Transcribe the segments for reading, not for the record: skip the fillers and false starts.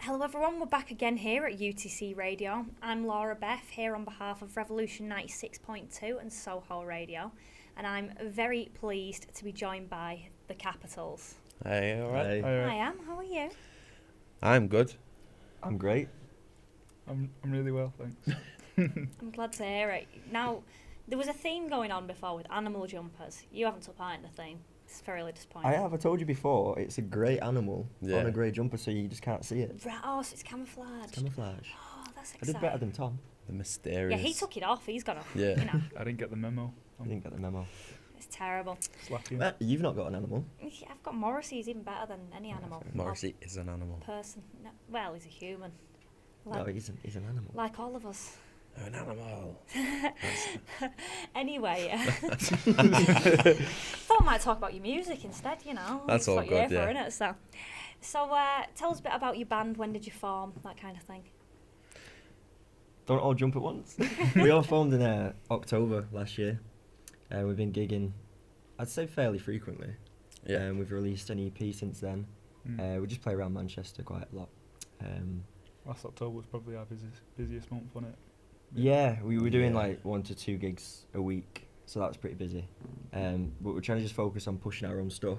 Hello everyone, we're back again here at UTC Radio. I'm Laura Beth here on behalf of Revolution 96.2 and Soho Radio, and I'm very pleased to be joined by the Capitals. Hey, alright? I am, how are you? I'm good. I'm great. I'm really well, thanks. I'm glad to hear it. Now, there was a theme going on before with animal jumpers. You haven't took part in the theme. It's fairly disappointing. I have. I told you before. It's a grey animal Yeah. on a grey jumper, so you just can't see it. Right, oh, so it's camouflage. It's camouflage. Oh, that's I exciting. did better than Tom. The mysterious. Yeah, he took it off. He's got to, Yeah. you know. I didn't get the memo. I didn't get the memo. It's terrible. Slacking. You've not got an animal. Yeah, I've got Morrissey. He's even better than any animal. Morrissey is an animal. Person. No, well, he's a human. No, he's an animal. Like all of us. An animal. Anyway, thought I might talk about your music instead, you know. That's all what you're good, here for, yeah. innit? So tell us a bit about your band. When did you form? That kind of thing. Don't all jump at once. We all formed in October last year. We've been gigging, I'd say, fairly frequently. Yeah. We've released an EP since then. We just play around Manchester quite a lot. Last October was probably our busiest month, wasn't it? Yeah, we were doing Yeah. like 1 to 2 gigs a week, so that was pretty busy. But we're trying to just focus on pushing our own stuff.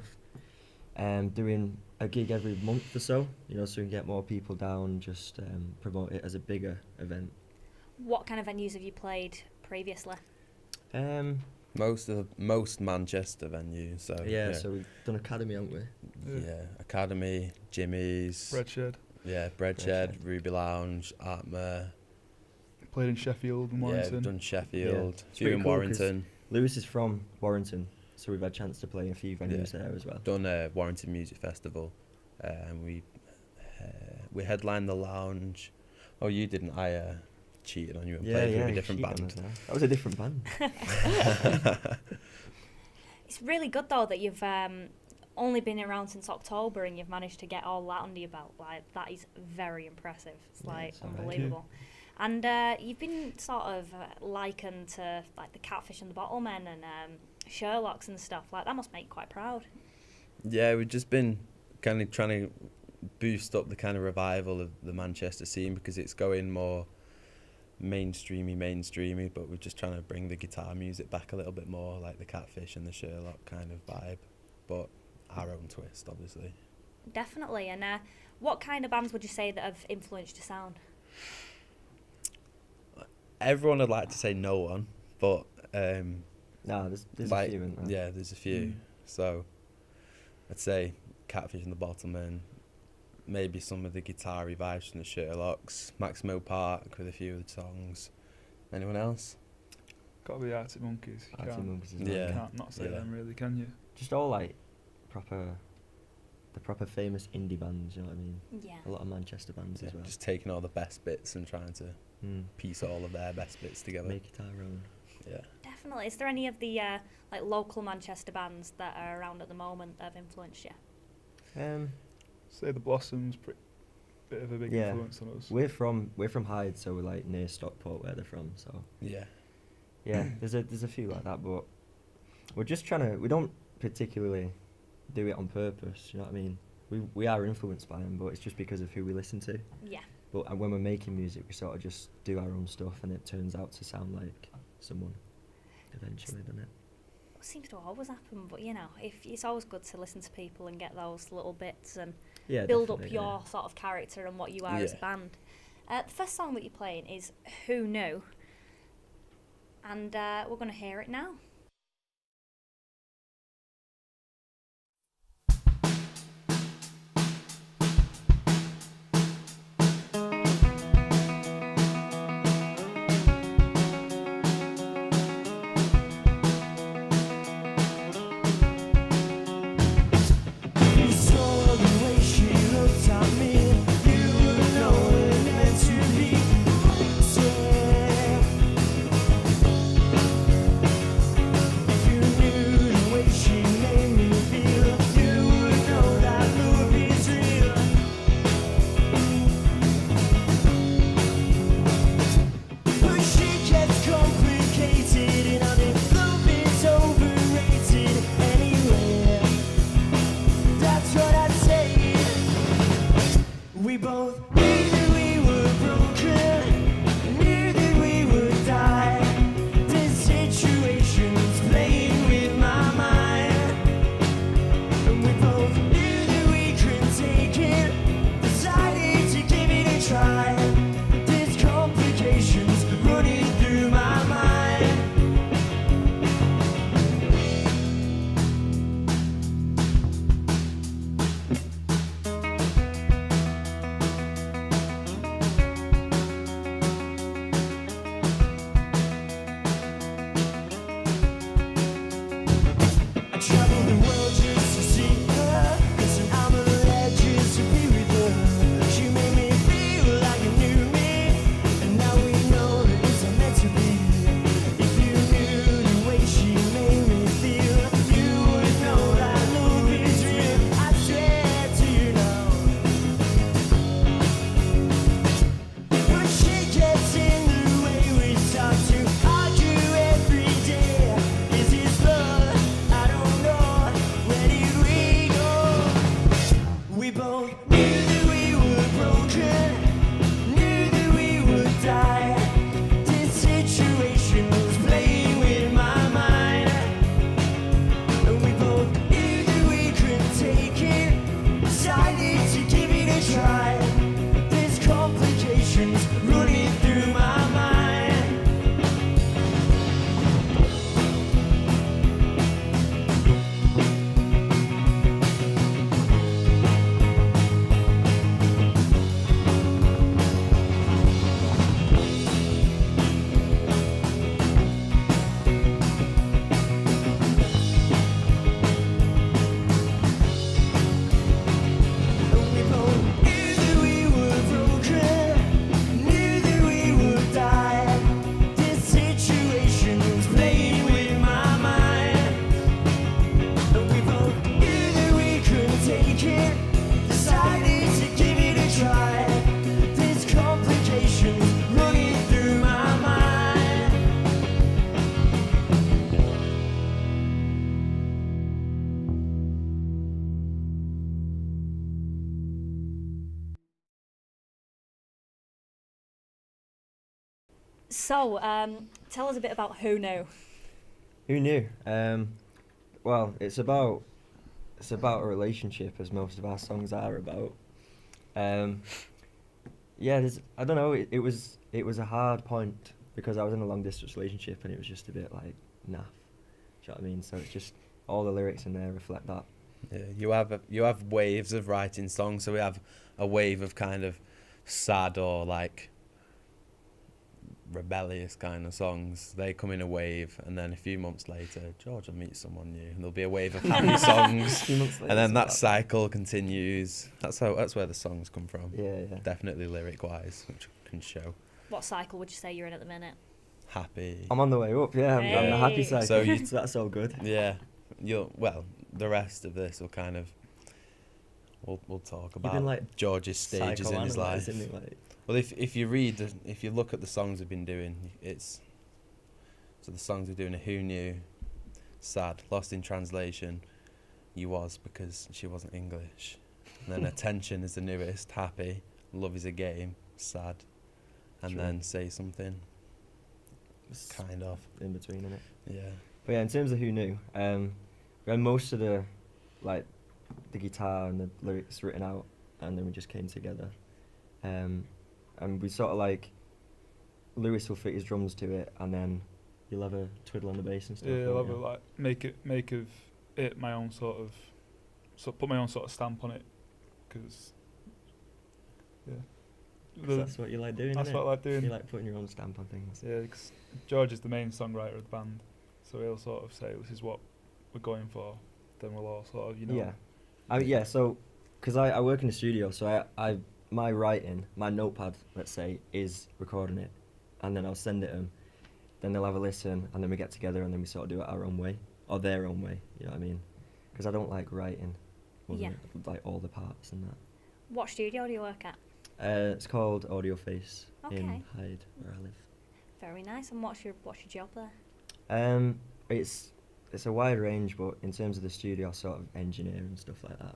Doing a gig every month or so, you know, so we can get more people down, just promote it as a bigger event. What kind of venues have you played previously? Most Manchester venues. So So we've done Academy, haven't we? yeah. Academy, Jimmy's. Bread Shed. Yeah, Bread Shed, Ruby Lounge, Atma. Played in Sheffield and Yeah, Warrington. we've done Sheffield. It's Few pretty in cool 'cause Warrington. Lewis is from Warrington, so we've had a chance to play a few venues there as well. Done Warrington Music Festival, and we headlined the Lounge. Oh, you didn't? I cheated on you and played with a different band. That was a different band. It's really good though that you've only been around since October and you've managed to get all that under your belt. Like, that is very impressive. It's like it's all right. unbelievable. And you've been sort of likened to like the Catfish and the Bottlemen and Sherlocks and stuff. Like, that must make you quite proud. Yeah, we've just been kind of trying to boost up the kind of revival of the Manchester scene because it's going more mainstreamy, but we're just trying to bring the guitar music back a little bit more, like the Catfish and the Sherlock kind of vibe, but our own twist, obviously. Definitely. And what kind of bands would you say that have influenced your sound? Everyone would like to say no one, but No, there's like, a few, isn't there? yeah, there's a few. So I'd say Catfish and the Bottlemen, maybe some of the guitar-y vibes from the Sherlocks, Maximo Park with a few of the songs. Anyone else? Got to be Arctic Monkeys. You Arctic can't, Monkeys as you well. Yeah. can't not say Yeah. them, really, can you? Just all like the proper famous indie bands, you know what I mean? Yeah. A lot of Manchester bands Yeah, as well. just taking all the best bits and trying to piece all of their best bits together. Make it our own. Yeah. Definitely. Is there any of the like local Manchester bands that are around at the moment that have influenced you? Say the Blossoms, bit of a big Yeah. influence on us. We're from Hyde, so we're like near Stockport where they're from. So Yeah. yeah, there's a few like that, but we're just trying to. We don't particularly do it on purpose. You know what I mean? We are influenced by them, but it's just because of who we listen to. Yeah. But when we're making music, we sort of just do our own stuff, and it turns out to sound like someone eventually, doesn't it? Seems to always happen, but you know, it's always good to listen to people and get those little bits and Yeah, build up definitely, your sort of character and what you are as a Yeah. band. The first song that you're playing is Who Knew? And we're going to hear it now. We both it a try. There's complications running through my mind. So, tell us a bit about Who Knew. Who knew? Well, it's about a relationship, as most of our songs are about. Yeah, I don't know. It was a hard point because I was in a long distance relationship and it was just a bit like naff. Do you know what I mean? So it's just all the lyrics in there reflect that. Yeah, you have waves of writing songs. So we have a wave of kind of sad or like rebellious kind of songs. They come in a wave, and then a few months later, George will meet someone new, and there'll be a wave of happy songs, and then that cycle continues. That's where the songs come from. Yeah. Definitely lyric wise, which can show. What cycle would you say you're in at the minute? Happy. I'm on the way up. Yeah, I'm on the happy side. So that's all good. Yeah, the rest of this will kind of we'll talk about like George's stages in his life. Isn't it? Like, well, if you look at the songs we've been doing, so the songs we're doing are Who Knew, Sad, Lost in Translation, You Was Because She Wasn't English, and then Attention is the newest, Happy, Love Is a Game, Sad, and True. then Say Something, kind of. In between, innit? Yeah. But yeah, in terms of Who Knew, we had most of the guitar and the lyrics written out, and then we just came together. And we sort of like, Lewis will fit his drums to it, and then you'll have a twiddle on the bass and stuff. Yeah, I'll have a, like make of it my own sort of, put my own sort of stamp on it, because that's what you like doing. That's innit? what I like doing. You like putting your own stamp on things. Yeah, because George is the main songwriter of the band, so he'll sort of say, "This is what we're going for." Then we'll all sort of, Yeah, so because I work in the studio, so I my writing, my notepad, let's say, is recording it, and then I'll send it them. Then they'll have a listen, and then we get together, and then we sort of do it our own way, or their own way. You know what I mean? Because I don't like writing, like all the parts and that. What studio do you work at? It's called Audio Face in Okay. Hyde, where I live. Very nice. And what's your job there? It's a wide range, but in terms of the studio, I sort of engineer and stuff like that.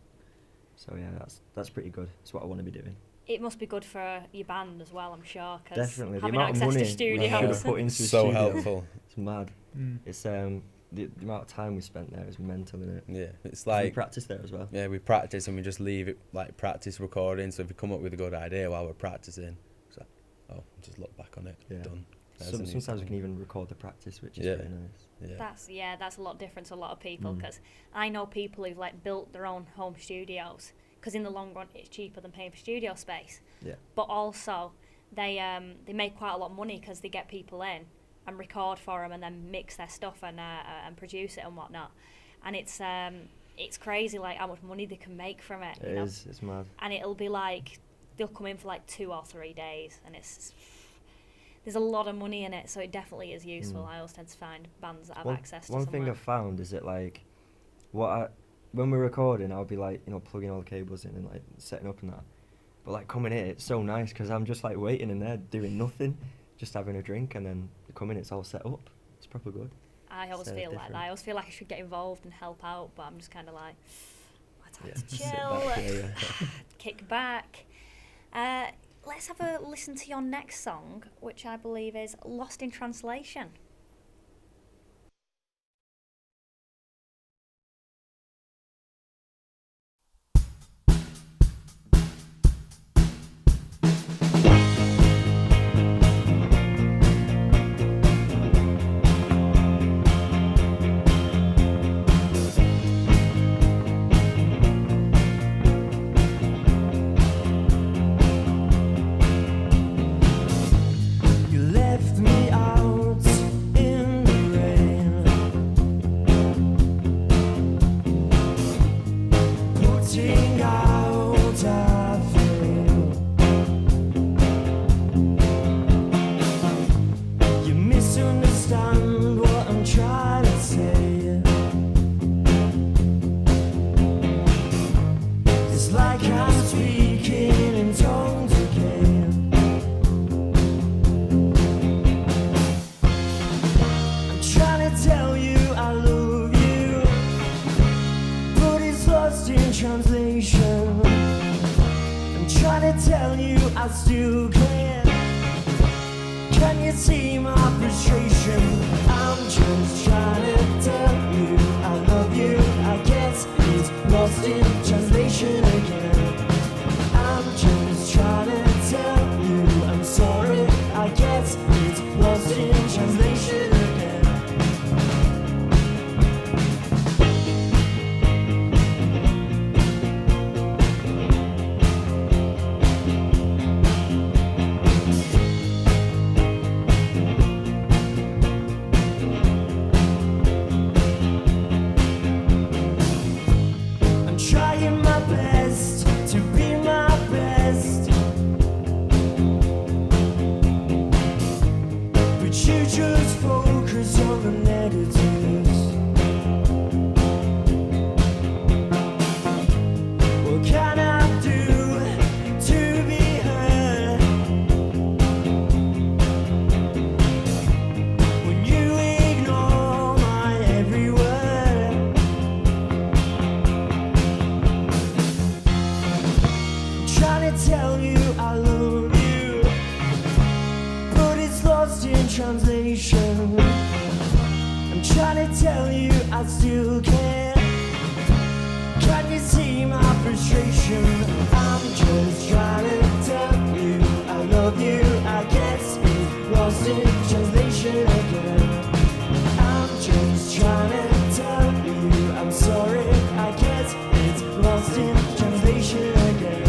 So yeah, that's pretty good. It's what I want to be doing. It must be good for your band as well, I'm sure. Cause Definitely, the having amount of access money to studios. we should have put into a So studio, helpful. It's mad. It's the amount of time we spent there is mental, innit? Yeah, it's We like practice there as well. yeah, we practice and we just leave it like practice recording. So if we come up with a good idea while we're practicing, so just look back on it. Yeah. Done. There's a new Sometimes we song. can even record the practice, which is Yeah. very nice. Yeah. That's a lot different to a lot of people, because I know people who've like built their own home studios, because in the long run it's cheaper than paying for studio space. Yeah. But also they make quite a lot of money because they get people in and record for them and then mix their stuff and produce it and whatnot. And it's crazy like how much money they can make from it. It is. It's mad. And it'll be like they'll come in for like 2 or 3 days, and there's a lot of money in it, so it definitely is useful. I always tend to find bands that have access to one thing somewhere. I've found is that like when we're recording, I'll be like plugging all the cables in and like setting up and that. But like coming in, it's so nice because I'm just like waiting in there doing nothing, just having a drink, and then come in, it's all set up. It's proper good. I always feel like that. I always feel like I should get involved and help out, but I'm just kind of like, I time to sit chill, back, yeah. kick back. Let's have a listen to your next song, which I believe is Lost in Translation. acting out, I feel. You misunderstand what I'm trying to say. It's like I'm speaking in tongues again. I'm trying to tell you I love you, but it's lost in translation. I'm trying to tell you I still care. Can you see my frustration? I'm just trying to tell you I love you. I guess it's lost in translation again. I'm just trying to tell you I'm sorry. I guess it's lost in translation again. I'm trying my best to be my best, but you just focus on the negatives. What can I do to be heard when you ignore my every word? I'm trying to tell you I love you, but it's lost in translation. I'm trying to tell you I still care. Can you see my frustration? I'm just trying to tell you I love you. I guess it's lost in translation again. I'm just trying to tell you I'm sorry. I guess it's lost in translation again.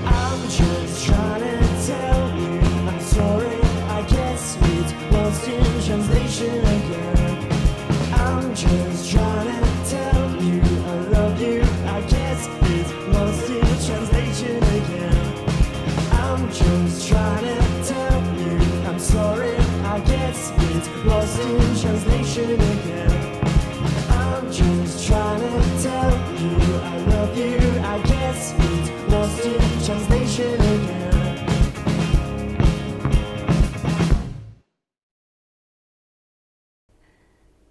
I'm just trying to tell you I'm sorry. I guess it's lost in translation again. I'm just trying to tell you I love you. I guess it's lost in translation again. I'm just trying to tell you I'm sorry. I guess it's lost in translation again. I'm just trying to tell you I love you. I guess it's lost in translation again.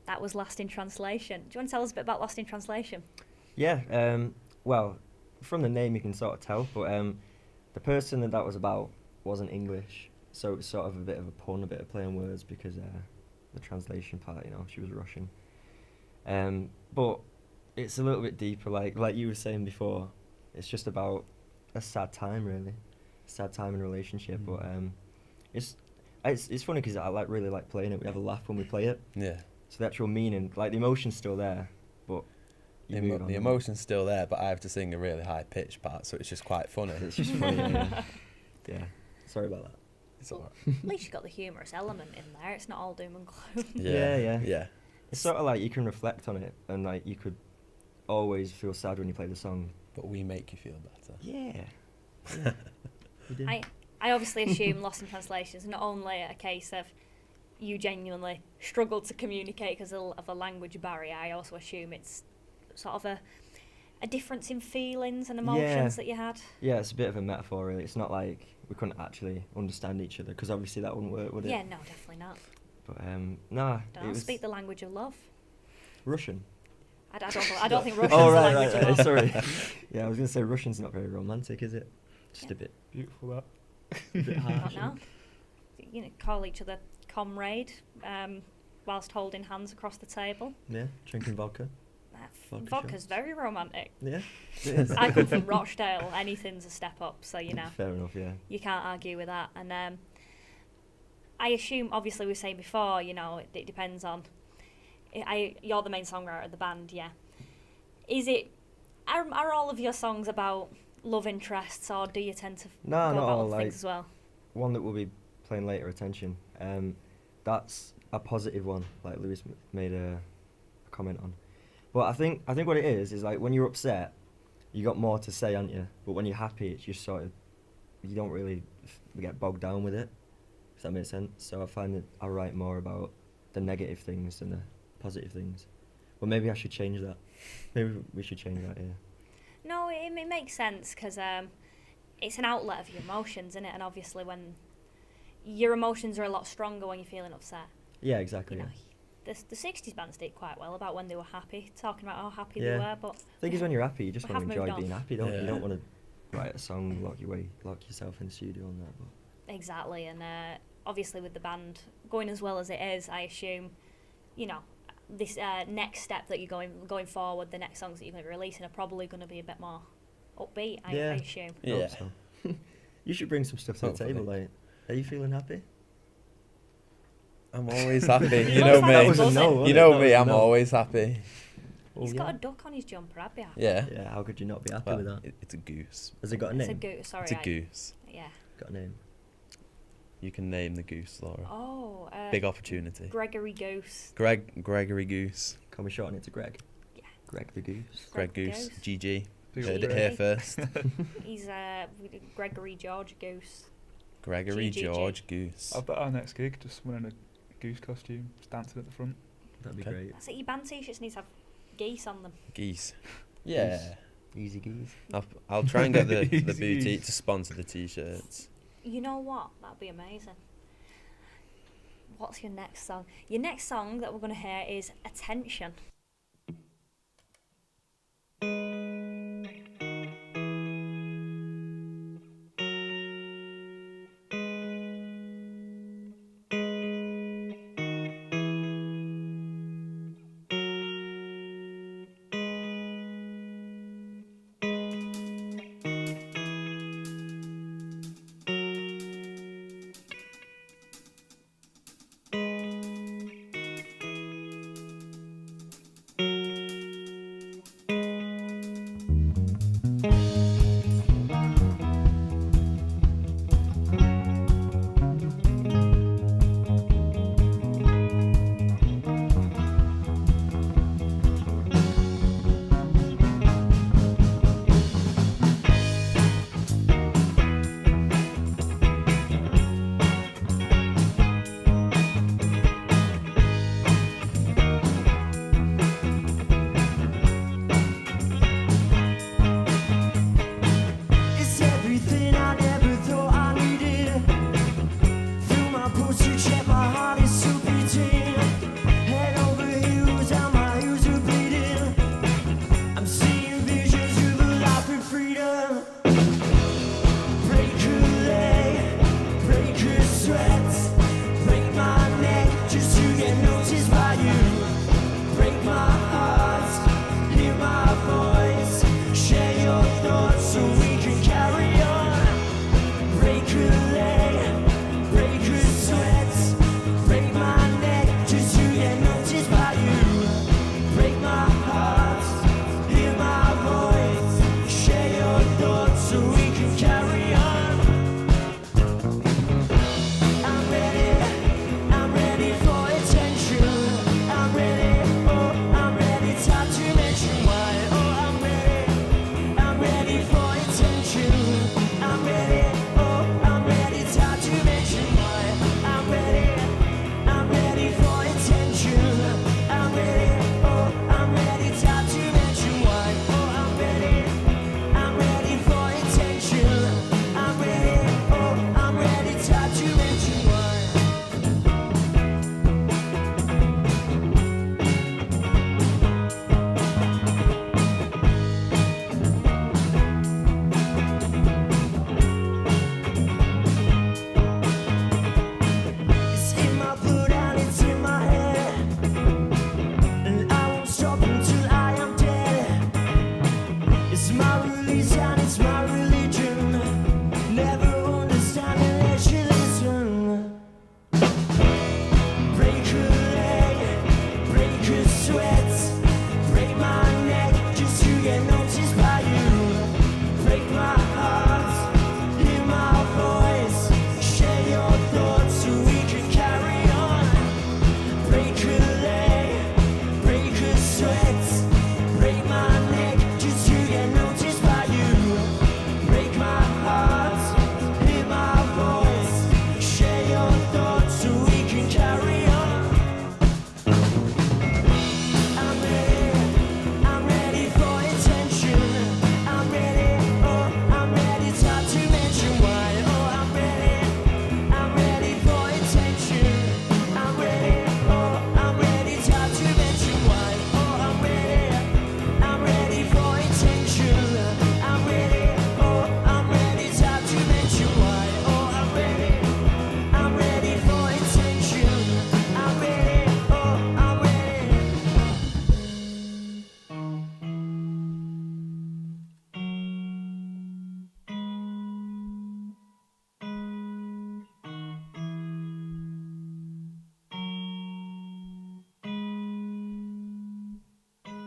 That was Lost in Translation. Do you want to tell us a bit about Lost in Translation? Yeah, well, from the name you can sort of tell, but the person that was about wasn't English, so it was sort of a bit of a pun, a bit of play on words, because the translation part, she was Russian. But it's a little bit deeper, like you were saying before. It's just about a sad time, really, sad time in a relationship. Mm. But it's funny because I really like playing it. We have a laugh when we play it. Yeah. So the actual meaning, like the emotion's still there, but you move on. The emotion's still there, but I have to sing a really high pitched part, so it's just quite funny. It's just funny. Yeah. Sorry about that. It's all At least you got the humorous element in there. It's not all doom and gloom. right. Yeah. It's sort of like you can reflect on it, and like you could always feel sad when you play the song. But we make you feel better. Yeah. We do. I obviously assume Lost in Translation is not only a case of you genuinely struggled to communicate because of a language barrier. I also assume it's sort of a difference in feelings and emotions that you had. Yeah, it's a bit of a metaphor, really. It's not like we couldn't actually understand each other, because obviously that wouldn't work, would it? Yeah, no, definitely not. But nah, Don't it was speak the language of love. Russian. I don't think Russian's Oh the right, language of love. sorry. Yeah, I was gonna say Russian's not very romantic, is it? Just a bit. Beautiful that. A bit I harsh. don't know. You know, call each other comrade whilst holding hands across the table. Yeah, drinking vodka. Vodka's shots. very romantic. Yeah, it is. I come from Rochdale. Anything's a step up, so you know. Fair enough, yeah. You can't argue with that. And I assume, obviously, we were saying before, you know, it depends on. You're the main songwriter of the band, yeah. Are all of your songs about love interests, or do you tend to No, go not about all. other Like, things as well? one that we'll be playing later, Attention. That's a positive one, like Lewis made a comment on. But I think what it is like when you're upset, you got more to say, aren't you? But when you're happy, it's just sort of, you don't really get bogged down with it, if that makes sense. So I find that I write more about the negative things than the positive things. But maybe I should change that. Maybe we should change that, yeah. No, it makes sense, because it's an outlet of your emotions, isn't it? And obviously when your emotions are a lot stronger when you're feeling upset. Yeah, exactly, You know, yeah. the 60s bands did quite well about when they were happy, talking about how happy Yeah. they were, but... The thing is, when you're happy, you just We want to have moved enjoy being on. happy, don't you? You Yeah. don't want to write a song, lock yourself in the studio and that. But Exactly, and obviously with the band going as well as it is, I assume, you know, this next step that you're going forward, the next songs that you're going to be releasing are probably going to be a bit more upbeat, I Yeah. assume. I Yeah. hope so. You should bring some stuff to Hopefully. the table, like. Are you feeling happy? I'm always happy. He You know looks like me. he was a no, wasn't You it? know That me. was a I'm no. always happy. He's Oh, got yeah. a duck on his jumper, I'd be happy. Yeah. Yeah, how could you not be happy Well, with that? it's a goose. Has it got a It's a name? goose, sorry. It's a goose. Yeah. Got a name. You can name the goose, Laura. Oh, Big opportunity. Gregory Goose. Gregory Goose. Can we shorten it to Greg? Yeah. Greg the Goose. Greg Greg Goose. Goose. GG. Big Heard up it Greg. here first. He's Gregory George Goose. Gregory GGG. George Goose. I bet our next gig, just someone in a goose costume, just dancing at the front. That'd be Okay. great. That's it, your band t-shirts need to have geese on them. Geese. Yeah. Easy geese. I'll try and get the Easy. boutique to sponsor the t-shirts. You know what? That'd be amazing. What's your next song? Your next song that we're going to hear is Attention.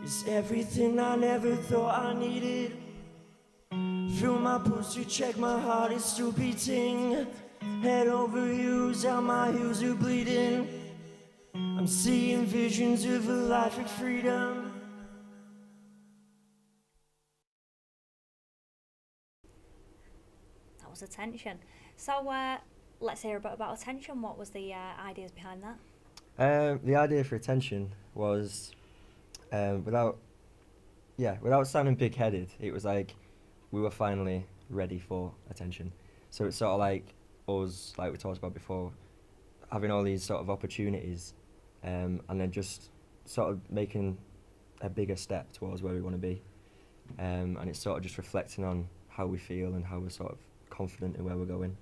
is everything I never thought I needed. Feel my pulse to check my heart is still beating. Head over heels, how my heels are bleeding. I'm seeing visions of a life of freedom. That was Attention. So let's hear a bit about Attention. What was the ideas behind that? The idea for Attention was, without sounding big-headed, it was like we were finally ready for attention. So it's sort of like us, like we talked about before, having all these sort of opportunities, and then just sort of making a bigger step towards where we want to be. And it's sort of just reflecting on how we feel and how we're sort of confident in where we're going.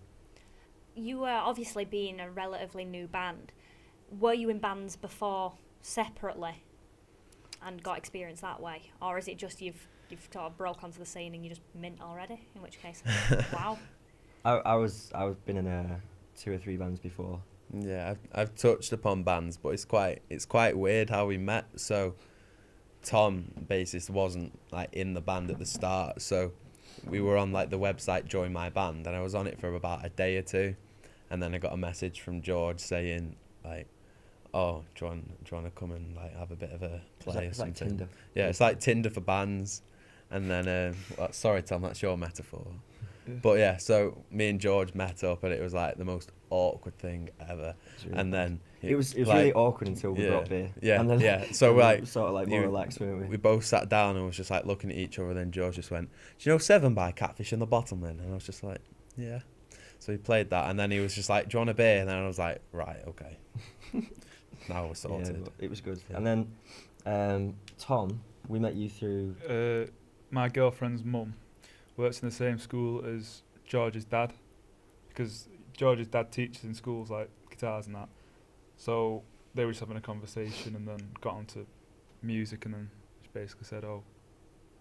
You were obviously being a relatively new band. Were you in bands before separately and got experience that way? Or is it just you've sort of broke onto the scene and you just mint already? In which case, wow. I've been in 2 or 3 bands before. Yeah, I've touched upon bands, but it's quite weird how we met. So Tom, bassist, wasn't like in the band at the start, so we were on like the website Join My Band, and I was on it for about a day or 2, and then I got a message from George saying like, "Oh, do you want to come and like have a bit of a play or something?" Like Tinder. Yeah, it's like Tinder for bands. And then, sorry Tom, that's your metaphor. But yeah, so me and George met up, and it was like the most awkward thing ever. Really and then it was like, really awkward until we brought beer. Yeah, and then yeah. So we like were sort of like more relaxed, weren't we? We both sat down and was just like looking at each other. Then George just went, "Do you know 7 by Catfish and the Bottlemen?" And I was just like, "Yeah." So he played that, and then he was just like, "Do you want a beer?" And then I was like, "Right, okay." Now we're sorted. Yeah, it was good. Yeah. And then Tom, we met you through. My girlfriend's mum works in the same school as George's dad, because George's dad teaches in schools like guitars and that. So they were just having a conversation and then got onto music, and then she basically said, "Oh,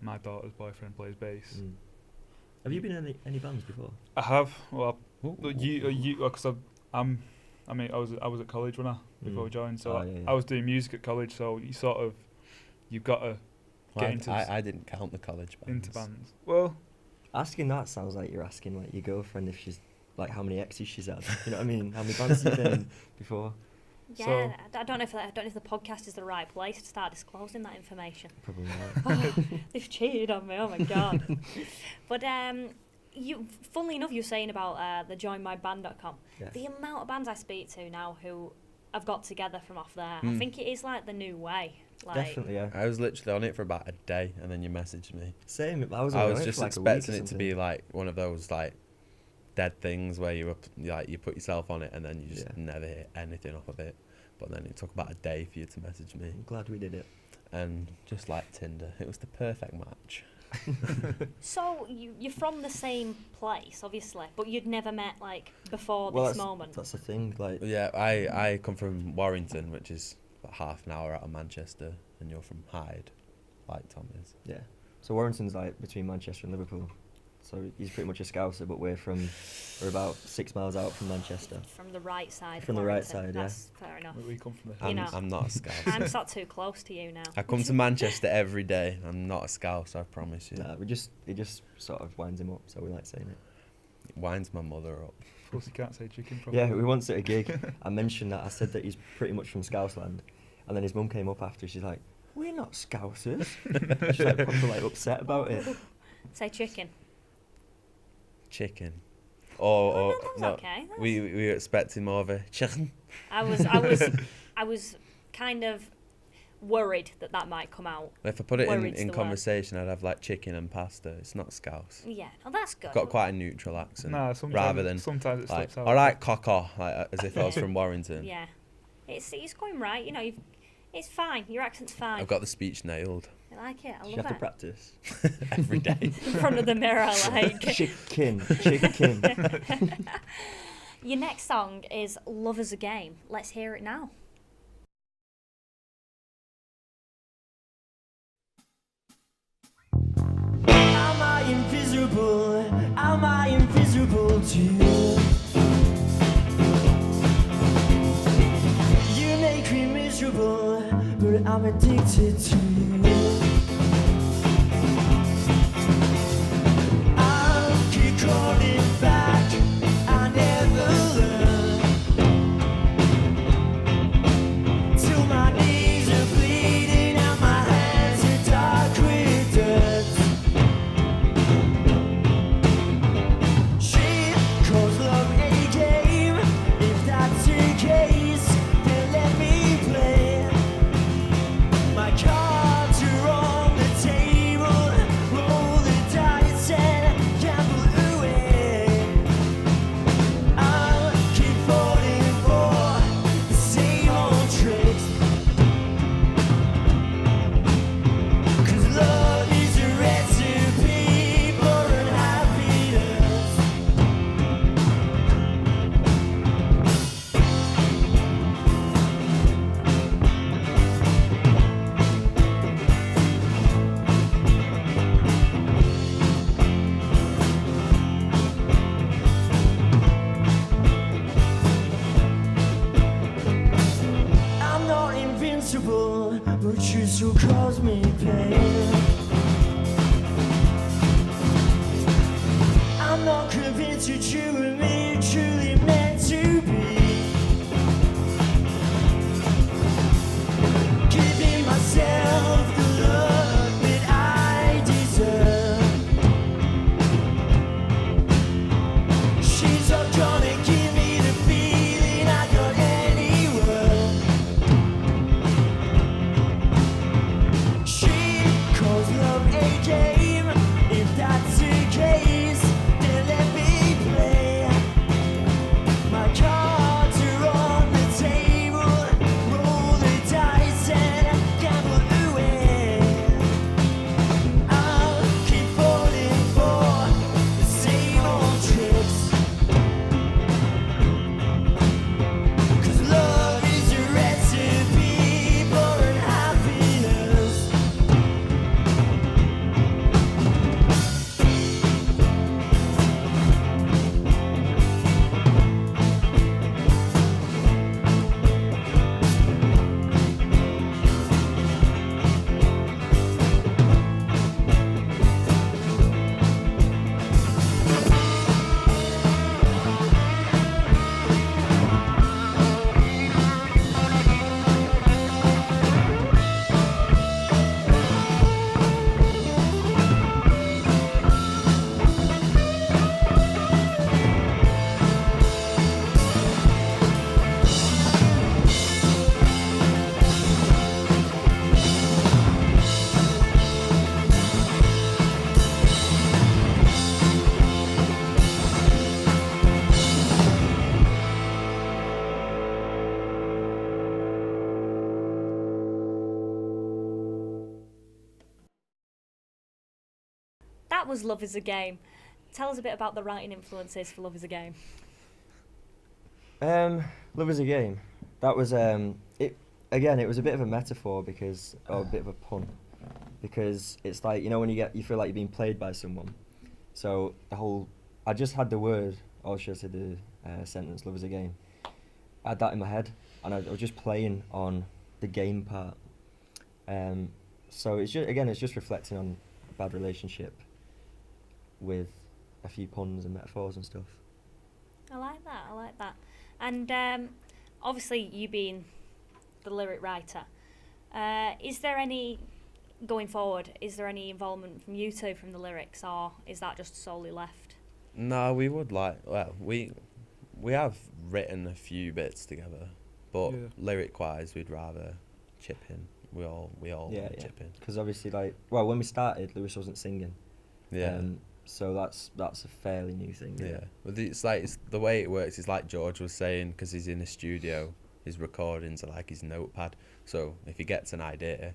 my daughter's boyfriend plays bass." Mm. Have you been in any bands before? I have. Well, because I was at college when before we joined, so I was doing music at college. So you've got to get into. I didn't count the college bands. Into bands. Well, asking that sounds like you're asking like your girlfriend if she's like how many exes she's had. You know what I mean? How many bands have you been in before? Yeah, so, I don't know if the podcast is the right place to start disclosing that information. Probably not. Oh, they've cheated on me. Oh my god. But funnily enough, you were saying about the joinmyband.com. Yes. The amount of bands I speak to now who have got together from off there, I Mm. think it is like the new way. Like, Definitely, yeah. I was literally on it for about a day, and then you messaged me. Same. I was just for like a week or expecting it to be like one of those like dead things where you put yourself on it and then you just never hear anything off of it. But then it took about a day for you to message me. I'm glad we did it. And just like Tinder, it was the perfect match. So you're from the same place, obviously, but you'd never met like before Well, this moment. That's the thing. Like, Yeah, I come from Warrington, which is about half an hour out of Manchester, and you're from Hyde, like Tom is. yeah. So Warrington's like between Manchester and Liverpool. So he's pretty much a Scouser, but we're about 6 miles out from Manchester. From the right side. From of the right Warrington. side, yeah. That's fair enough. we come from the You I'm, know. I'm not a Scouse. I'm sort too close to you now. I come to Manchester every day. I'm not a Scouse, I promise you. Nah, it just sort of winds him up, so we like saying it. It winds my mother up. Plus, you can't say chicken properly. Yeah, we once at a gig, I mentioned that. I said that he's pretty much from Scouseland, and then his mum came up after. She's like, "We're not Scousers." She's like proper like upset about it. Say chicken. Chicken. Oh, Or that was no, okay. we were expecting more of a chicken. I was kind of worried that might come out. If I put it Worried's in the word. conversation, I'd have like chicken and pasta. It's not Scouse. Yeah, oh, that's good. Got quite a neutral accent. Nah, sometimes rather than sometimes it like, slips out. all right, cocker, like as if I was Yeah. from Warrington. Yeah, it's going right. You know, it's fine. Your accent's fine. I've got the speech nailed I like it. I You love have to it. practice. every day. In front of the mirror, like. Chicken. Your next song is "Love Is a Game." Let's hear it now. Am I invisible? Am I invisible to you? You make me miserable, but I'm addicted to you. truth will cause me pain. I'm not convinced that you and me are truly meant to be. Giving myself the love that I deserve. She's not gonna give me the feeling I got anywhere. She calls love a game. If that's the case, then let me play. My cards are on the table. Roll the dice and gamble away. I'll keep falling for the same old tricks. 'Cause love is a recipe for unhappiness. That was Love is a Game. Tell us a bit about the writing influences for Love is a Game. Love is a Game. That was it. Again, it was a bit of a metaphor because, or a bit of a pun, because it's like, you know, when you feel like you're being played by someone. So I just had the word, or should I say the sentence, "Love is a Game." I had that in my head, and I was just playing on the game part. So it's just reflecting on a bad relationship with a few puns and metaphors and stuff. I like that. And obviously, you being the lyric writer, is there any, going forward, is there any involvement from you two from the lyrics, or is that just solely left? No, we would we have written a few bits together, but Yeah. lyric-wise, we'd rather chip in. We all chip in. Because obviously, when we started, Lewis wasn't singing. Yeah. So that's a fairly new thing. Yeah. Well, it's the way it works is like George was saying, because he's in a studio, his recordings are like his notepad. So if he gets an idea,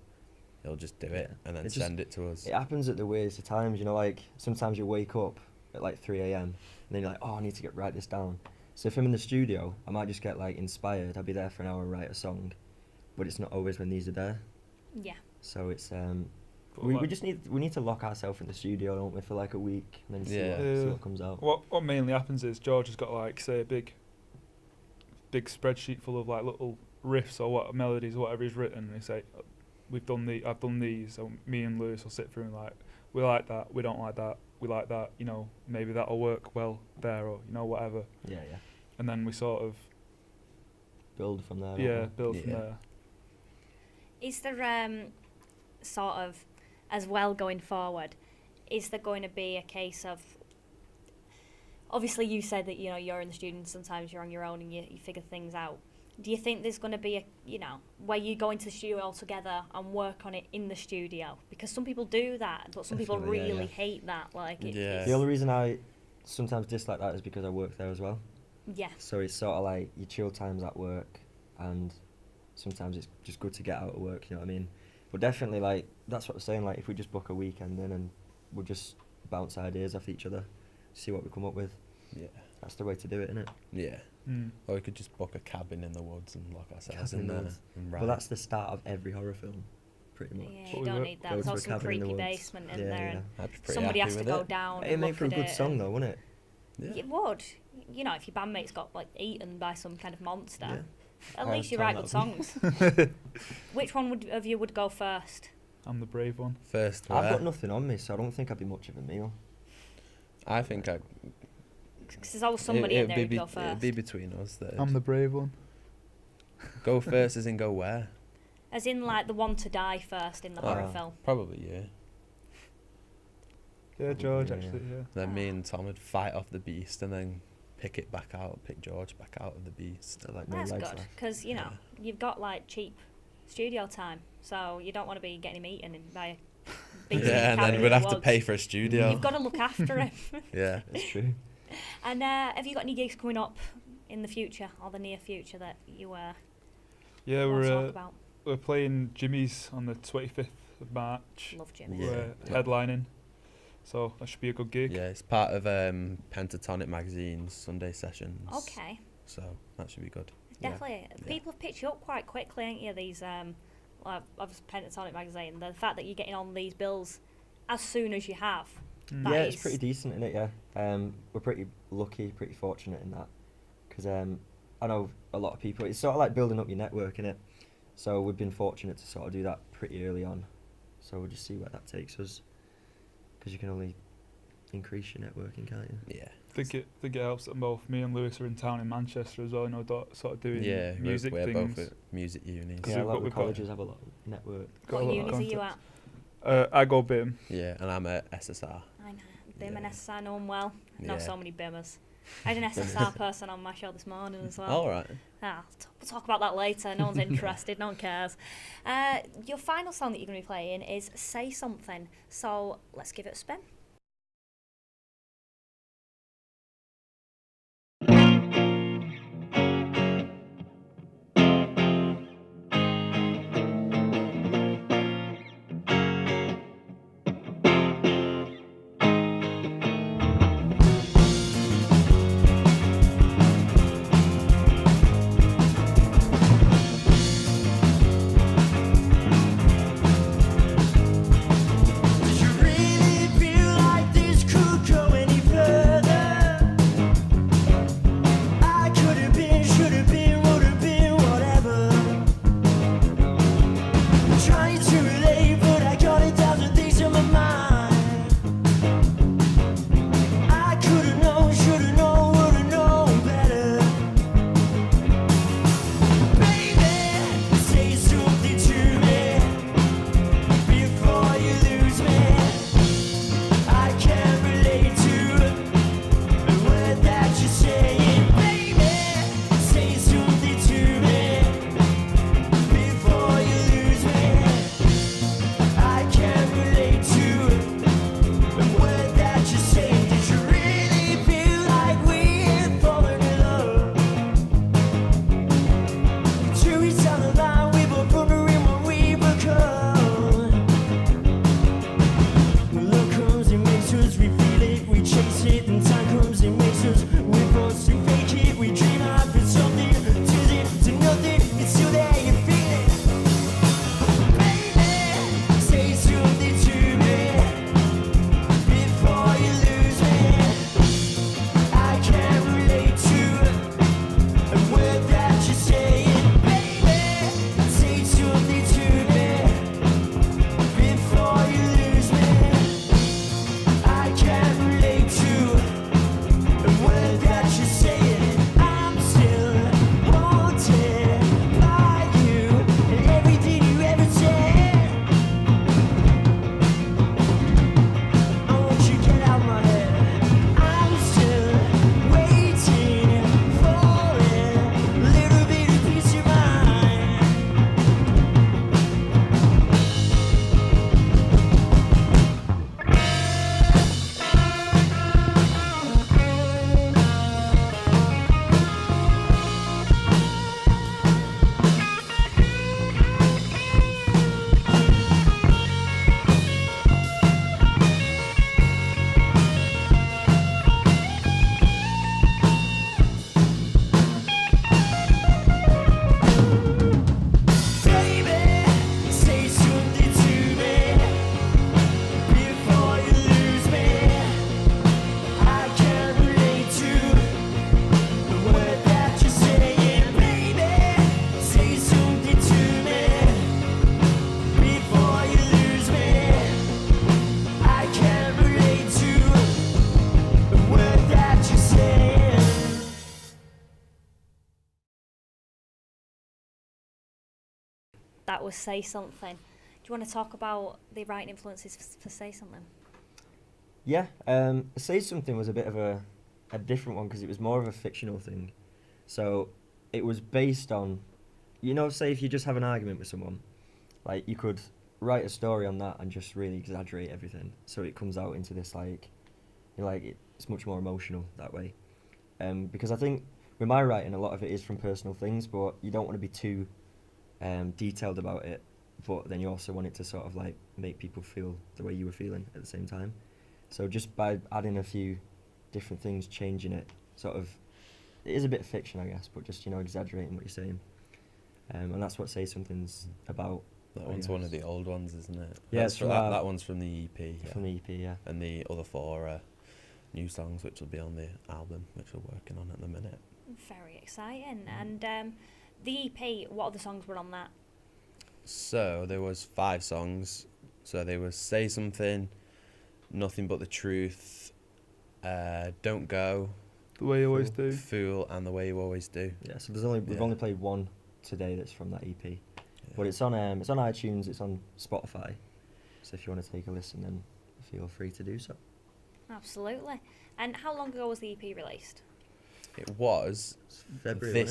he'll just do it and then send it to us. It happens at the weirdest of times, you know, like sometimes you wake up at like 3 a.m. and then you're like, oh, I need to write this down. So if I'm in the studio, I might just get like inspired. I'll be there for an hour and write a song, but it's not always when these are there. Yeah. So it's we need to lock ourselves in the studio, don't we, for like a week and then see what comes out. What mainly happens is George has got like, say, a big spreadsheet full of like little riffs or what melodies or whatever he's written, and he say, I've done these. So me and Lewis will sit through and like, we like that, we don't like that, we like that, you know, maybe that'll work well there, or you know, whatever. Yeah. And then we sort of build from there. build from there. Is there sort of, as well going forward, is there going to be a case of, obviously you said that, you know, you're in the studio, sometimes you're on your own and you figure things out. Do you think there's going to be where you go into the studio all together and work on it in the studio? Because some people do that, but some people really hate that. The only reason I sometimes dislike that is because I work there as well. Yeah. So it's sort of like your chill times at work, and sometimes it's just good to get out of work, you know what I mean? But definitely, like, that's what I'm saying, like, if we just book a weekend in and we'll just bounce ideas off each other, see what we come up with. Yeah. That's the way to do it, isn't it? Yeah. Mm. Or we could just book a cabin in the woods and lock ourselves in there and write. Well, that's the start of every horror film, pretty much. Yeah, you don't need that. Go There's to a also some cabin in the creepy woods. basement in there, and I'd be pretty somebody happy has to with go it. down It'd and make look for a at good it song, and- though, wouldn't it? Yeah. It would. You know, if your bandmates got like eaten by some kind of monster. Yeah. At I least you told write good that songs. Which one of you would go first? I'm the brave one. First, I've where? got nothing on me, so I don't think I'd be much of a meal. I think Because there's always somebody in there who'd go it'd first. be between us. I'm the brave one. Go first as in go where? As in, like, the one to die first in the horror film. Probably you. Yeah, George, Yeah. actually, yeah. Then me and Tom would fight off the beast and then pick George back out of the beast. So, like, no That's legs good, left. because, you know, you've got, like, cheap studio time, so you don't want to be getting him eaten by a beast Yeah, and carrying then we'd the have to wogs. pay for a studio. You've got to look after him. Yeah. It's true. And have you got any gigs coming up in the future, or the near future, that you Yeah, want to talk we're about? we're playing Jimmy's on the 25th of March. Love Jimmy. Yeah. We're headlining, so that should be a good gig. Yeah, it's part of Pentatonic Magazine's Sunday sessions. Okay. So that should be good. Definitely. People have picked you up quite quickly, ain't you? These, obviously Pentatonic magazine. The fact that you're getting on these bills as soon as you have. Mm. That Yeah, is- it's pretty decent, isn't it? Yeah. We're pretty lucky, pretty fortunate in that, because I know a lot of people. It's sort of like building up your network, innit? So we've been fortunate to sort of do that pretty early on. So we'll just see where that takes us, because you can only increase your networking, can't you? Yeah. I think it helps that both me and Lewis are in town in Manchester as well, you know, sort of doing Yeah, music we're things. both at music unis. Because Yeah, a we've lot got- of we've the got- colleges have a lot of network. Got What a lot of unis are you at? contacts. I go BIM. Yeah, and I'm at SSR. I know. BIM and Yeah. SSR know 'em well. I know Yeah. so many BIMers. I had an SSR person on my show this morning as well. All right. We'll talk about that later. No one's interested. No one cares. Your final song that you're going to be playing is Say Something. So let's give it a spin. Did you really feel that was Say Something. Do you want to talk about the writing influences for Say Something? Yeah, Say Something was a bit of a different one because it was more of a fictional thing. So it was based on, say if you just have an argument with someone, like you could write a story on that and just really exaggerate everything. So it comes out into this it's much more emotional that way. Because I think with my writing, a lot of it is from personal things, but you don't want to be too detailed about it. But then you also want it to sort of like make people feel the way you were feeling at the same time. So just by adding a few different things, changing it, it is a bit of fiction, I guess, but just, exaggerating what you're saying. And that's what Say Something's about. That one's one of the old ones, isn't it? Yeah, That's that one's from the EP. Yeah. From the EP, yeah. And the other 4 are new songs, which will be on the album, which we're working on at the minute. Very exciting. And the EP, what other songs were on that? So there was 5 songs. So there was Say Something, Nothing But the Truth, Don't Go, The Way You Always Do. Fool, and The Way You Always Do. Yeah, so we've only played one today that's from that EP. Yeah. But it's on iTunes, it's on Spotify. So if you want to take a listen, then feel free to do so. Absolutely. And how long ago was the EP released? It was February,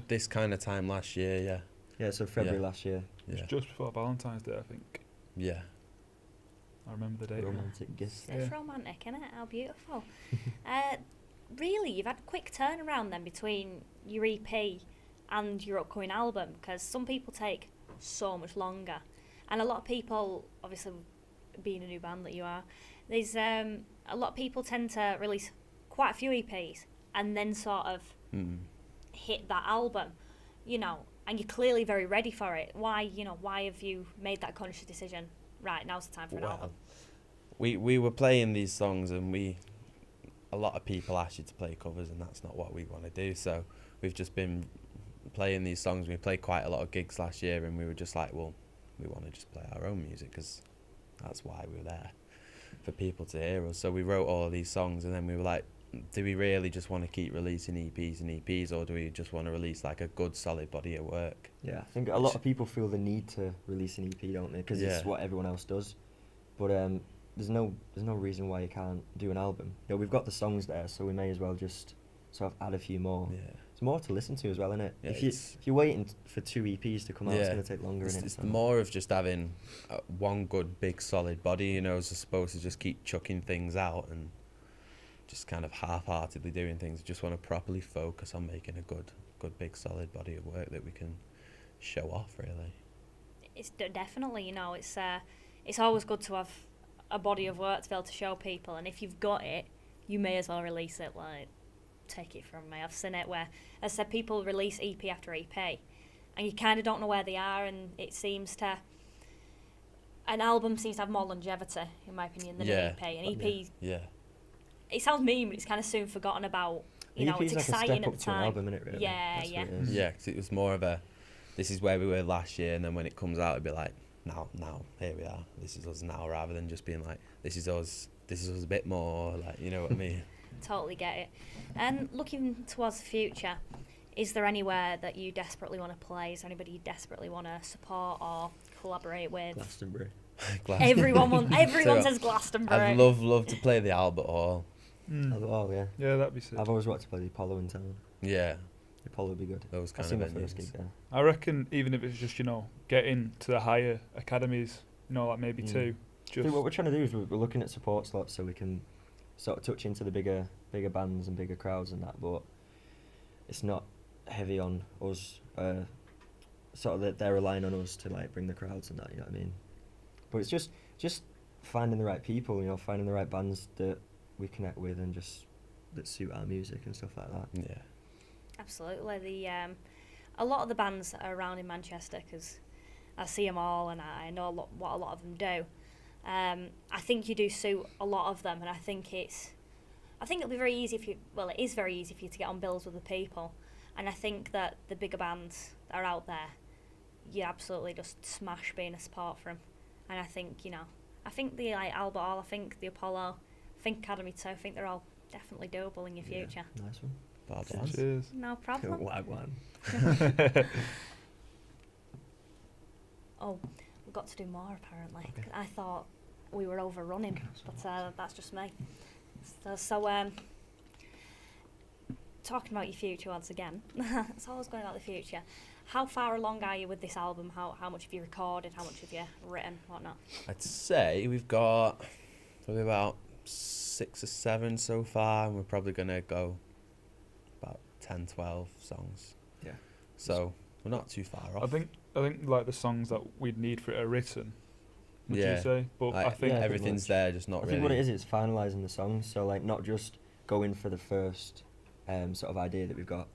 this kind of time last year, yeah. Yeah, so February last year. It Yeah. was just before Valentine's Day, I think. Yeah. I remember the date. Romantic gift. It's romantic, isn't it? How beautiful. Really, you've had a quick turnaround then between your EP and your upcoming album, because some people take so much longer. And a lot of people, obviously being a new band that you are, there's a lot of people tend to release quite a few EPs and then sort of hit that album, and you're clearly very ready for it. Why have you made that conscious decision? Right, now's the time for an album. We were playing these songs, and a lot of people ask you to play covers, and that's not what we want to do. So we've just been playing these songs. We played quite a lot of gigs last year, and we were just like, well, we want to just play our own music because that's why we were there, for people to hear us. So we wrote all of these songs, and then we were like, do we really just want to keep releasing EPs, or do we just want to release like a good solid body of work? Yeah, I think a lot of people feel the need to release an EP, don't they? Because it's what everyone else does. But there's no reason why you can't do an album. We've got the songs there, so we may as well just sort of add a few more. Yeah. There's more to listen to as well, innit? Yeah, if you're waiting for 2 EPs to come out, it's going to take longer. It's more of just having one good big solid body, as opposed to just keep chucking things out and just kind of half-heartedly doing things. Just want to properly focus on making a good big solid body of work that we can show off, really. It's definitely, it's always good to have a body of work to be able to show people, and if you've got it, you may as well release it. Like, take it from me, I've seen it where, as I said, people release EP after EP, and you kind of don't know where they are, and an album seems to have more longevity, in my opinion, than an EP. An EP, it sounds mean, but it's kind of soon forgotten about. It's like exciting a step at the up to an time. album, innit, really? Yeah. Yeah, because it was more of this is where we were last year, and then when it comes out, it'd be like, now, here we are. This is us now, rather than just being like, this is us a bit more, like, you know what I mean? Totally get it. And looking towards the future, is there anywhere that you desperately want to play? Is there anybody you desperately want to support or collaborate with? Glastonbury. Everyone says Glastonbury. I'd love to play the Albert Hall. Oh, yeah. Yeah, that'd be sick. I've always wanted to play the Apollo in town. Yeah. The Apollo would be good. Those kind I've seen of my first venues. gig there. I reckon even if it's just, getting to the higher academies, like maybe 2. I think what we're trying to do is we're looking at support slots so we can sort of touch into the bigger bands and bigger crowds and that, but it's not heavy on us, sort of that they're relying on us to like bring the crowds and that, you know what I mean? But it's just finding the right people, finding the right bands that we connect with and just that suit our music and stuff like that. Yeah. Absolutely. A lot of the bands that are around in Manchester, because I see them all and I know what a lot of them do. I think you do suit a lot of them, and I think it'll be very easy it is very easy for you to get on bills with the people, and I think that the bigger bands that are out there, you absolutely just smash being a support for them, and I think the Albert Hall, I think the Apollo, I think Academy 2, I think they're all definitely doable in your future. Nice one. Cheers. No problem. Wagwan. oh, we've got to do more apparently. I thought we were overrunning, but that's just me. So talking about your future once again, it's always going about the future. How far along are you with this album? How much have you recorded? How much have you written? Whatnot? I'd say we've got probably about 6 or 7 so far, and we're probably going to go about 10, 12 songs. Yeah. So we're not too far off. I think like the songs that we'd need for it are written. Would Yeah. you say? But I think Yeah, everything's much. there, just not I really. think what it is, it's finalising the songs. So like not just going for the first sort of idea that we've got.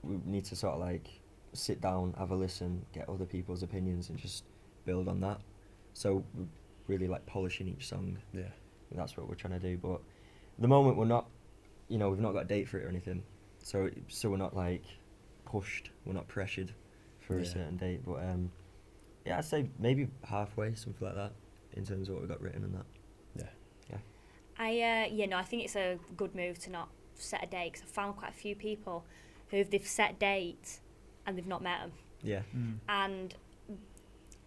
We need to sort of like sit down, have a listen, get other people's opinions, and just build on that. So we're really like polishing each song. Yeah. And that's what we're trying to do. But at the moment we're not, we've not got a date for it or anything. So we're not like pushed. We're not pressured for a Yeah. certain date. But yeah, I'd say maybe halfway, something like that, in terms of what we got written and that. I think it's a good move to not set a date, because I've found quite a few people they've set dates and they've not met them. Yeah. And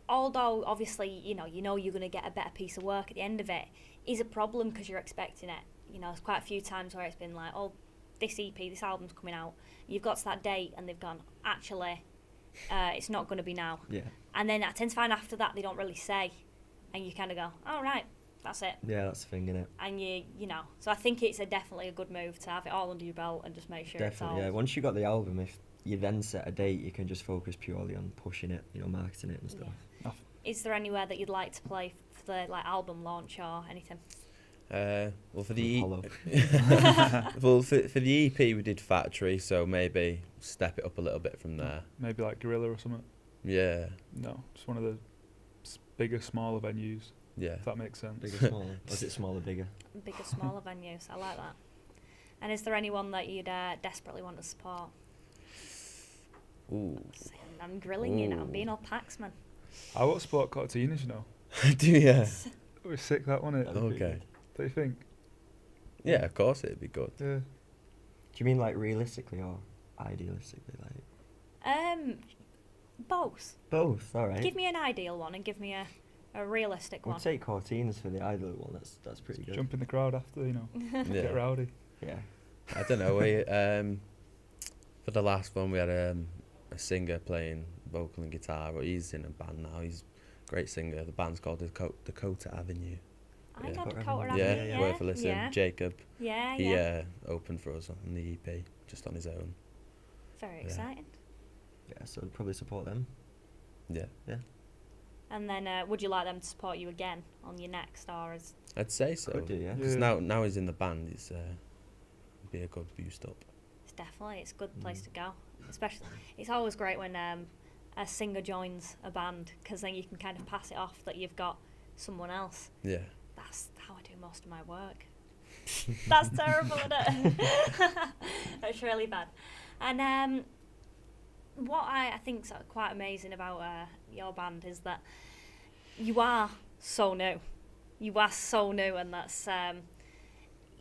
although obviously you know you're going to get a better piece of work at the end of it, is a problem because you're expecting it. There's quite a few times where it's been like, oh, this EP, this album's coming out, you've got to that date and they've gone, actually it's not going to be now. Yeah. And then I tend to find after that they don't really say, and you kind of go, oh right, that's it. Yeah, that's the thing, innit? And so I think it's definitely a good move to have it all under your belt and just make sure Definitely, it's all. yeah. Once you got the album, if you then set a date, you can just focus purely on pushing it, marketing it and stuff. Yeah. Is there anywhere that you'd like to play for the album launch or anything? Well, for the Apollo. well, for the EP we did Factory, so maybe step it up a little bit from there. maybe like Gorilla or something. Yeah, No, just one of the bigger, smaller venues. yeah. If that makes sense. Bigger, smaller. Was it smaller, bigger? Bigger, smaller venues. I like that. And is there anyone that you'd desperately want to support? Ooh. I'm grilling you now. I'm Ooh. being all Paxman. I want sport Cortinas, Do you? It was sick, that wasn't it? That'd be pretty Okay. good. Don't you think? Yeah, of course it'd be good. Yeah. Do you mean like realistically or idealistically? Like Both. both. All right. Give me an ideal one and give me a realistic We'll one. take Cortinas for the ideal one. That's pretty good. Jump in the crowd after, Yeah. get rowdy. Yeah. I don't know. We for the last one we had a singer playing vocal and guitar, but he's in a band now. He's a great singer. The band's called Dakota Avenue. I Yeah. know Dakota Dakota Avenue. Avenue. Yeah, yeah. worth a listen. Yeah. Jacob. Yeah, He yeah. opened for us on the EP, just on his own. Very yeah. exciting. Yeah. So we'd probably support them. Yeah, And then would you like them to support you again on your next, or is I'd say so. Could do, yeah. Because Yeah. now he's in the band, it's be a good boost up. it's a good place to go. Especially, it's always great when a singer joins a band, because then you can kind of pass it off that you've got someone else. Yeah. That's how I do most of my work. That's terrible, isn't it? That's really bad. And what I think's quite amazing about your band is that you are so new. You are so new, and that's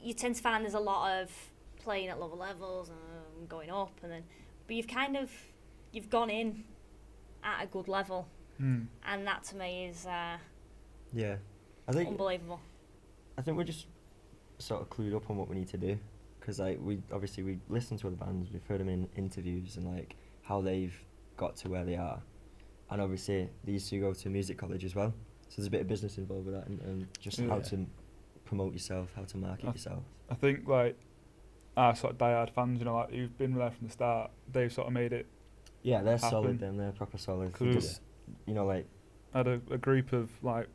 you tend to find there's a lot of playing at lower levels and going up, but you've gone in at a good level, and that to me is Yeah. I think unbelievable. we're just sort of clued up on what we need to do, because like we listen to other bands, we've heard them in interviews and like how they've got to where they are, and obviously these two go to music college as well, so there's a bit of business involved with that, and just how Yeah. to promote yourself, how to market yourself. I think like our sort of diehard fans, like who've been there from the start, they've sort of made it. Yeah, they're Happen. solid. Then they're proper solid. Cool. Just like I had a group of like,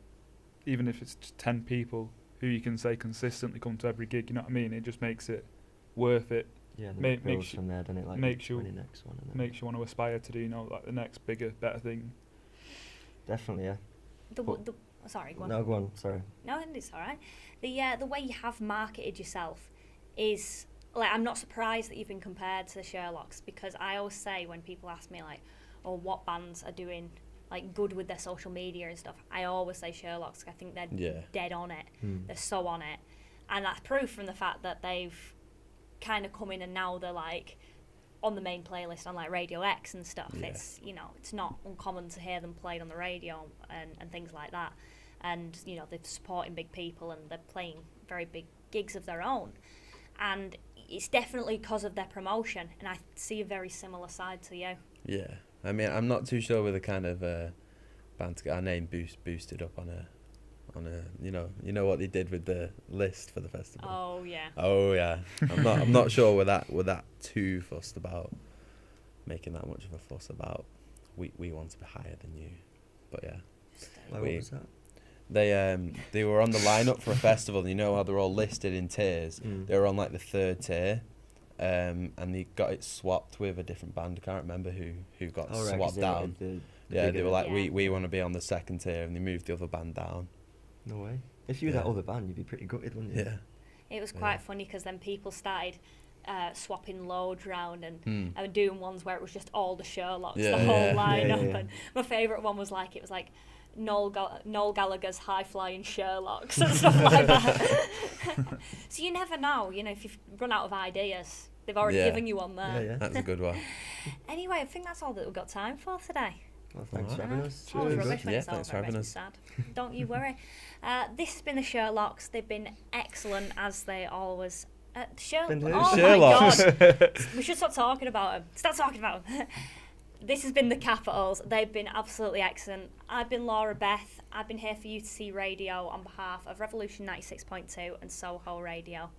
even if it's just 10 people who you can say consistently come to every gig, you know what I mean? It just makes it worth it. yeah, then Make- it builds makes you- from there, doesn't it? Like makes you- when the next one. And then Makes you want to aspire to do, like the next bigger, better thing. definitely, yeah. Sorry, go on. No, go on. Sorry. No, it's all right. The way you have marketed yourself is like, I'm not surprised that you've been compared to the Sherlocks, because I always say when people ask me like, oh, what bands are doing like good with their social media and stuff, I always say Sherlocks. I think they're Yeah. dead on it. They're so on it, and that's proof from the fact that they've kind of come in and now they're like on the main playlist on like Radio X and stuff. Yeah. It's, you know, it's not uncommon to hear them played on the radio and things like that. And, you know, they're supporting big people and they're playing very big gigs of their own. And it's definitely because of their promotion, and I see a very similar side to you. Yeah, I mean, I'm not too sure with the kind of band to get our name boosted up on a you know what they did with the list for the festival. Oh yeah. Oh yeah, I'm not sure we're that too fussed about making that much of a fuss about. We want to be higher than you, but yeah. Like, what was that? They were on the lineup for a festival, and you know how they're all listed in tiers. They were on like the 3rd tier, and they got it swapped with a different band. I can't remember who got Oh, right, 'cause swapped they down. wanted the Yeah, they bigger- were like, Yeah. we want to be on the 2nd tier, and they moved the other band down. No way. If you were that Yeah. other band, you'd be pretty gutted, wouldn't you? Yeah. It was quite Yeah. funny because then people started swapping loads round and Hmm. doing ones where it was just all the Sherlocks, Yeah. the whole Yeah, lineup. yeah. And my favourite one was like, it was like Noel Gallagher's High Flying Sherlocks and stuff like that. So you never know, you know, if you've run out of ideas, they've already Yeah. given you one there. Yeah. That's a good one. Anyway, I think that's all that we've got time for today. Well, thanks for Alright. having us. It's always Cheers. rubbish when Yeah, it's thanks over, for it having makes me sad. Don't you worry. This has been the Sherlocks. They've been excellent, as they always... Been who? Oh Sherlocks. my God. We should stop talking about them. Stop talking about them. This has been the Capitals. They've been absolutely excellent. I've been Laura Beth. I've been here for UTC Radio on behalf of Revolution 96.2 and Soho Radio.